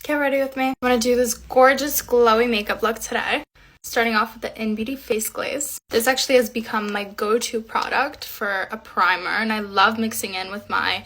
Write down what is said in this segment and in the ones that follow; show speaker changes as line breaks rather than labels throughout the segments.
get ready with me. I'm gonna do this gorgeous glowy makeup look today. Starting off with the In Beauty face glaze. This actually has become my go-to product for a primer, and I love mixing in with my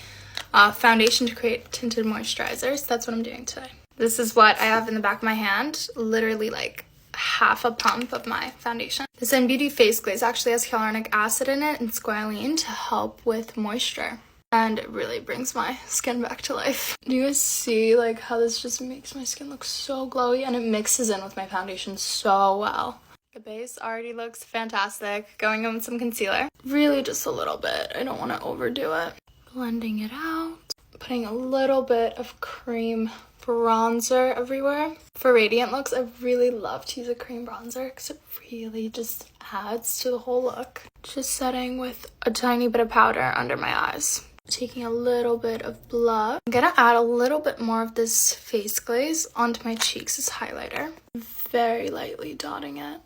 foundation to create tinted moisturizer. So that's what I'm doing today. This is what I have in the back of my hand, literally like half a pump of my foundation. This In Beauty face glaze actually has hyaluronic acid in it and squalene to help with moisture. And it really brings my skin back to life. Do you guys see like how this just makes my skin look so glowy, and it mixes in with my foundation so well. The base already looks fantastic. Going in with some concealer. Really just a little bit. I don't want to overdo it. Blending it out. Putting a little bit of cream bronzer everywhere. For radiant looks, I really love to use a cream bronzer because it really just adds to the whole look. Just setting with a tiny bit of powder under my eyes. Taking a little bit of blush. I'm gonna add a little bit more of this face glaze onto my cheeks as highlighter. Very lightly dotting it.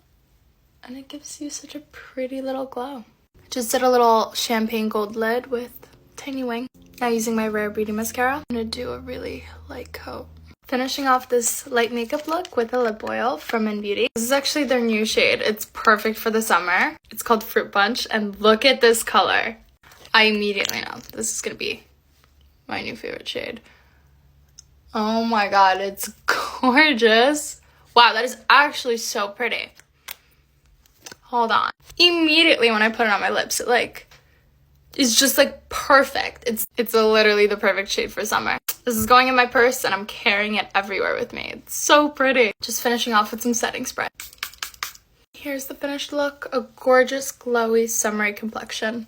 And it gives you such a pretty little glow. Just did a little champagne gold lid with tiny wing. Now using my Rare Beauty mascara, I'm gonna do a really light coat. Finishing off this light makeup look with a lip oil from In Beauty. This is actually their new shade. It's perfect for the summer. It's called Fruit Punch, and look at this color. I immediately know this is gonna be my new favorite shade. Oh my god, it's gorgeous. Wow, that is actually so pretty. Hold on. Immediately when I put it on my lips, it like is just like perfect. It's literally the perfect shade for summer. This is going in my purse and I'm carrying it everywhere with me. It's so pretty. Just finishing off with some setting spray. Here's the finished look, a gorgeous glowy summery complexion.